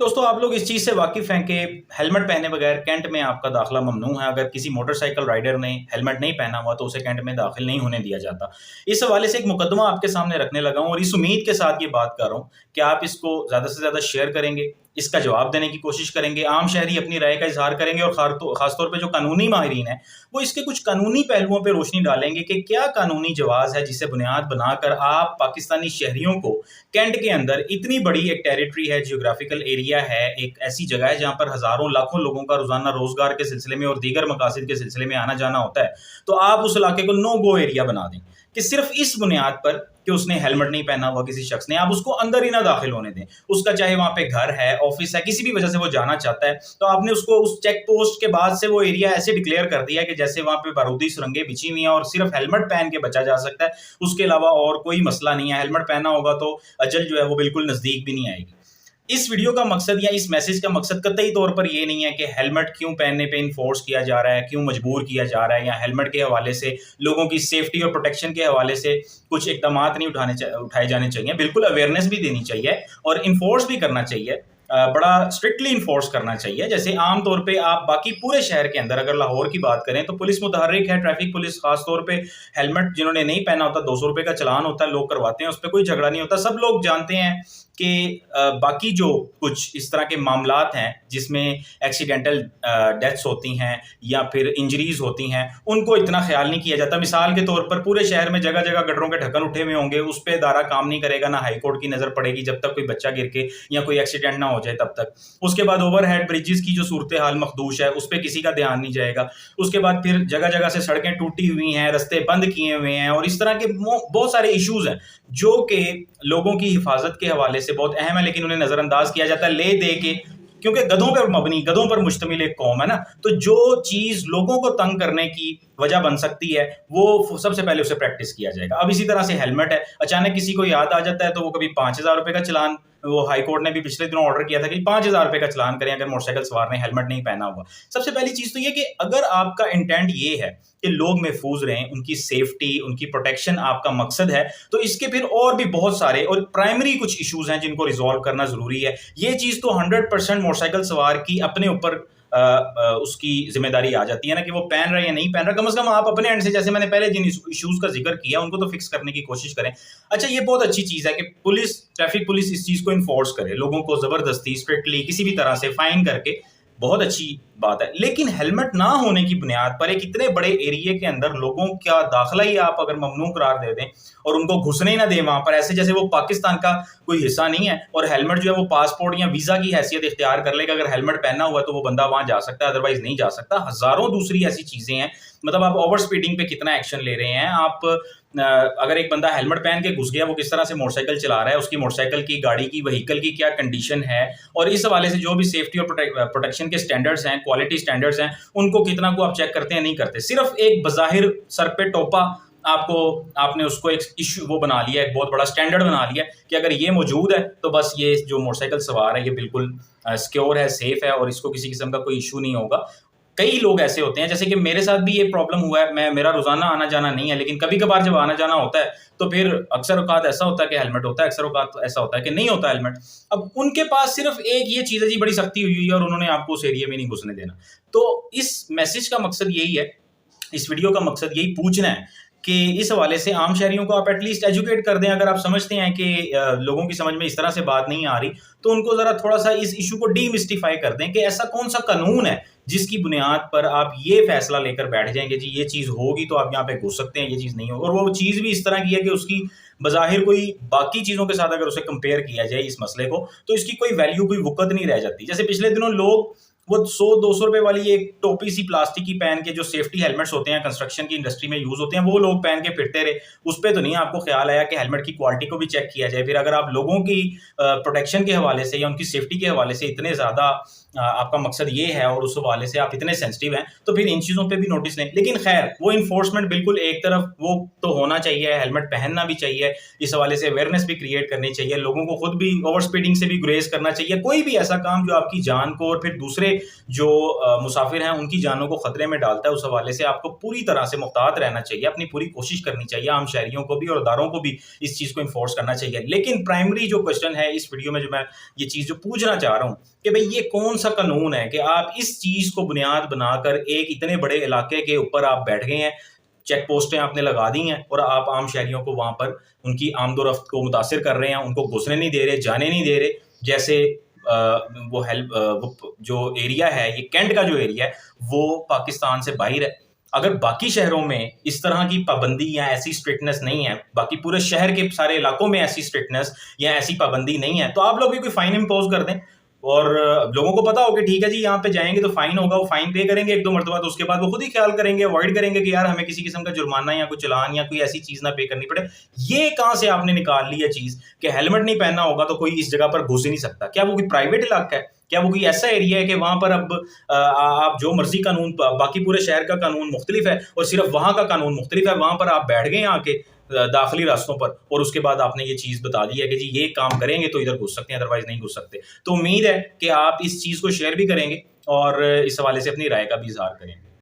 दोस्तों आप लोग इस चीज़ से वाकिफ़ हैं कि हेलमेट पहने बगैर कैंट में आपका दाखिला ममनू है। अगर किसी मोटरसाइकिल राइडर ने हेलमेट नहीं पहना हुआ तो उसे कैंट में दाखिल नहीं होने दिया जाता। इस हवाले से एक मुकदमा आपके सामने रखने लगा हूँ और इस उम्मीद के साथ ये बात कर रहा हूँ कि आप इसको ज़्यादा से ज़्यादा शेयर करेंगे, इसका जवाब देने की कोशिश करेंगे, आम शहरी अपनी राय का इज़हार करेंगे और ख़ासतौर पे जो कानूनी माहिरीन हैं, वो इसके कुछ कानूनी पहलुओं पे रोशनी डालेंगे कि क्या कानूनी जवाज़ है जिसे बुनियाद बनाकर आप पाकिस्तानी शहरियों को कैंट के अंदर इतनी बड़ी एक टेरिटरी है, जियोग्राफिकल एरिया है, एक ऐसी जगह है जहाँ पर हज़ारों लाखों लोगों का रोज़ाना रोज़गार के सिलसिले में और दीगर मकासद के सिलसिले में आना जाना होता है, तो आप उस इलाके को नो गो एरिया बना दें कि सिर्फ इस बुनियाद पर कि उसने हेलमेट नहीं पहना हुआ किसी शख्स ने, आप उसको अंदर ही ना दाखिल होने दें। उसका चाहे वहाँ पे घर है, ऑफिस है, किसी भी वजह से वो जाना चाहता है, तो आपने उसको उस चेक पोस्ट के बाद से वो एरिया ऐसे डिक्लेयर कर दिया कि जैसे वहाँ पे बारूदी सुरंगें बिछी हुई हैं और सिर्फ हेलमेट पहन के बचा जा सकता है, उसके अलावा और कोई मसला नहीं है। हेलमेट पहना होगा तो अजल जो है वो बिल्कुल नज़दीक भी नहीं आएगी। इस वीडियो का मकसद या इस मैसेज का मकसद कतई तौर पर ये नहीं है कि हेलमेट क्यों पहनने पे इन्फोर्स किया जा रहा है, क्यों मजबूर किया जा रहा है, या हेलमेट के हवाले से लोगों की सेफ्टी और प्रोटेक्शन के हवाले से कुछ इकदाम नहीं उठाए जाने चाहिए। बिल्कुल अवेयरनेस भी देनी चाहिए और इन्फोर्स भी करना चाहिए, बड़ा स्ट्रिक्टली इन्फोर्स करना चाहिए। जैसे आम तौर पे आप बाकी पूरे शहर के अंदर अगर लाहौर की बात करें तो पुलिस मुतहर्रिक है, ट्रैफिक पुलिस खास तौर पे हेलमेट जिन्होंने नहीं पहना होता 200 रुपये का चलान होता है, लोग करवाते हैं, उस पर कोई झगड़ा नहीं होता। सब लोग जानते हैं कि बाकी जो कुछ इस तरह के मामलात हैं जिसमें एक्सीडेंटल डेथ्स होती हैं या फिर इंजरीज होती हैं, उनको इतना ख्याल नहीं किया जाता। मिसाल के तौर पर पूरे शहर में जगह जगह गटरों के ढक्कन उठे हुए होंगे, उस पर दायरा काम नहीं करेगा, ना हाई कोर्ट की नज़र पड़ेगी जब तक कोई बच्चा गिर के या कोई एक्सीडेंट ना हो जाए तब तक। उसके बाद ओवरहेड ब्रिजेस की जो सूरत हाल मखदूश है उस पर किसी का ध्यान नहीं जाएगा। उसके बाद फिर जगह जगह से सड़कें टूटी हुई हैं, रस्ते बंद किए हुए हैं और इस तरह के बहुत सारे इशूज़ हैं जो कि लोगों की हिफाजत के हवाले से बहुत अहम है, लेकिन उन्हें नज़रअंदाज किया जाता है ले दे के, क्योंकि गधों पर मबनी, गधों पर मुश्तमिल एक कौम है ना। तो जो चीज़ लोगों को तंग करने की वजह बन सकती है वो सबसे पहले उसे प्रैक्टिस किया जाएगा। अब इसी तरह से हेलमेट है, अचानक किसी को याद आ जाता है तो वो कभी 5,000 रुपये का चलान, वो हाई कोर्ट ने भी पिछले दिनों ऑर्डर किया था कि 5,000 रुपये का चलान करें अगर मोटरसाइकिल सवार ने हेलमेट नहीं पहना हुआ। सबसे पहली चीज़ तो ये कि अगर आपका इंटेंट ये है कि लोग महफूज रहें, उनकी सेफ्टी, उनकी प्रोटेक्शन आपका मकसद है, तो इसके फिर और भी बहुत सारे और प्राइमरी कुछ इश्यूज हैं जिनको रिजॉल्व करना ज़रूरी है। ये चीज़ तो 100% मोटरसाइकिल सवार की अपने ऊपर उसकी जिम्मेदारी आ जाती है ना कि वो पहन रहा है या नहीं पहन रहा। कम से कम आप अपने एंड से, जैसे मैंने पहले जिन इश्यूज का जिक्र किया, उनको तो फिक्स करने की कोशिश करें। अच्छा, ये बहुत अच्छी चीज़ है कि पुलिस, ट्रैफिक पुलिस इस चीज़ को इन्फोर्स करे, लोगों को ज़बरदस्ती स्ट्रिक्टली किसी भी तरह से फाइन करके, बहुत अच्छी बात है। लेकिन हेलमेट ना होने की बुनियाद पर एक इतने बड़े एरिया के अंदर लोगों का दाखिला ही आप अगर ममनू करार दे दें और उनको घुसने ही ना दें वहाँ पर, ऐसे जैसे वो पाकिस्तान का कोई हिस्सा नहीं है और हेलमेट जो है वो पासपोर्ट या वीज़ा की हैसियत इख्तियार कर लेगा। अगर हेलमेट पहना हुआ है तो वो बंदा वहाँ जा सकता है, अदरवाइज नहीं जा सकता। हज़ारों दूसरी ऐसी चीज़ें हैं। मतलब आप ओवर स्पीडिंग पे कितना एक्शन ले रहे हैं आप, अगर एक बंदा हेलमेट पहन के घुस गया, वो किस तरह से मोटरसाइकिल चला रहा है, उसकी मोटरसाइकिल की, गाड़ी की, व्हीकल की क्या कंडीशन है, और इस हवाले से जो भी सेफ्टी और प्रोटेक्शन के स्टैंडर्ड्स हैं, क्वालिटी स्टैंडर्ड्स हैं, उनको कितना को आप चेक करते हैं, नहीं करते। सिर्फ एक बज़ाहिर सर पे टोपा आपने उसको एक इशू वो बना लिया, एक बहुत बड़ा स्टैंडर्ड बना लिया कि अगर ये मौजूद है तो बस ये जो मोटरसाइकिल सवार है ये बिल्कुल सिक्योर है, सेफ है और इसको किसी किस्म का कोई इशू नहीं होगा। कई लोग ऐसे होते हैं, जैसे कि मेरे साथ भी ये प्रॉब्लम हुआ है। मेरा रोजाना आना जाना नहीं है, लेकिन कभी कभार जब आना जाना होता है तो फिर अक्सर औकात ऐसा होता है कि हेलमेट होता है, अक्सर औकात ऐसा होता है कि नहीं होता हेलमेट। अब उनके पास सिर्फ एक ये चीज़ है जी, बड़ी सख्ती हुई है और उन्होंने आपको उस एरिया में नहीं घुसने देना। तो इस मैसेज का मकसद यही है, इस वीडियो का मकसद यही पूछना है कि इस हवाले से आम शहरियों को आप एटलीस्ट एजुकेट कर दें। अगर आप समझते हैं कि लोगों की समझ में इस तरह से बात नहीं आ रही, तो उनको ज़रा थोड़ा सा इस इशू को डीमिस्टिफाई कर दें कि ऐसा कौन सा कानून है जिसकी बुनियाद पर आप ये फैसला लेकर बैठ जाएंगे जी ये चीज़ होगी तो आप यहाँ पे घुस सकते हैं, ये चीज़ नहीं होगी। और वो चीज़ भी इस तरह की है कि उसकी बज़ाहिर कोई बाकी चीज़ों के साथ अगर उसे कंपेयर किया जाए इस मसले को, तो इसकी कोई वैल्यू, कोई वक़्त नहीं रह जाती। जैसे पिछले दिनों लोग वो 100-200 रुपए वाली एक टोपी सी प्लास्टिक की पहन के, जो सेफ्टी हेलमेट्स होते हैं कंस्ट्रक्शन की इंडस्ट्री में यूज होते हैं, वो लोग पहन के फिरते रहे। उस पर तो नहीं आपको ख्याल आया कि हेलमेट की क्वालिटी को भी चेक किया जाए। फिर अगर आप लोगों की प्रोटेक्शन के हवाले से या उनकी सेफ्टी के हवाले से इतने ज़्यादा आपका मकसद ये है और उस हवाले से आप इतने सेंसिटिव हैं, तो फिर इन चीज़ों पे भी नोटिस लें। लेकिन खैर, वो इन्फोर्समेंट बिल्कुल एक तरफ वो तो होना चाहिए, हेलमेट पहनना भी चाहिए, इस हवाले से अवेयरनेस भी क्रिएट करनी चाहिए, लोगों को खुद भी ओवर स्पीडिंग से भी गुरेज करना चाहिए। कोई भी ऐसा काम जो आपकी जान को और फिर दूसरे جو مسافر ہیں ان کی جانوں کو خطرے میں ڈالتا ہے. اس حوالے سے آپ کو پوری طرح سے محتاط رہنا چاہیے, اپنی پوری کوشش کرنی چاہیے, عام شہریوں کو بھی اور اداروں کو بھی اس چیز کو انفورس کرنا چاہیے. لیکن پرائمری جو کوشچن ہے اس ویڈیو میں جو میں یہ چیز جو پوچھنا چاہ رہا ہوں کہ بھئی یہ کون سا قانون ہے کہ آپ اس چیز کو بنیاد بنا کر ایک اتنے بڑے علاقے کے اوپر آپ بیٹھ گئے ہیں, چیک پوسٹیں آپ نے لگا دی ہیں اور آپ عام شہریوں کو وہاں پر ان کی آمد و رفت کو متاثر کر رہے ہیں, ان کو گھسنے نہیں دے رہے, جانے نہیں دے رہے. جیسے وہ جو ایریا ہے, یہ کینٹ کا جو ایریا ہے وہ پاکستان سے باہر ہے. اگر باقی شہروں میں اس طرح کی پابندی یا ایسی اسٹرکٹنس نہیں ہے, باقی پورے شہر کے سارے علاقوں میں ایسی اسٹرکٹنس یا ایسی پابندی نہیں ہے, تو آپ لوگ بھی کوئی فائن امپوز کر دیں اور لوگوں کو پتا ہو کہ ٹھیک ہے جی یہاں پہ جائیں گے تو فائن ہوگا, وہ فائن پے کریں گے 1-2 مرتبہ, تو اس کے بعد وہ خود ہی خیال کریں گے, اوائڈ کریں گے کہ یار ہمیں کسی قسم کا جرمانہ یا کوئی چلان یا کوئی ایسی چیز نہ پے کرنی پڑے. یہ کہاں سے آپ نے نکال لی ہے چیز کہ ہیلمٹ نہیں پہننا ہوگا تو کوئی اس جگہ پر گھس ہی نہیں سکتا؟ کیا وہ کوئی پرائیویٹ علاقہ ہے؟ کیا وہ کوئی ایسا ایریا ہے کہ وہاں پر اب آپ جو مرضی قانون, باقی پورے شہر کا قانون مختلف ہے اور صرف وہاں کا قانون مختلف ہے, وہاں پر آپ بیٹھ گئے آ کے داخلی راستوں پر اور اس کے بعد آپ نے یہ چیز بتا دی ہے کہ جی یہ کام کریں گے تو ادھر گھس سکتے ہیں, ادروائز نہیں گھس سکتے. تو امید ہے کہ آپ اس چیز کو شیئر بھی کریں گے اور اس حوالے سے اپنی رائے کا بھی اظہار کریں گے.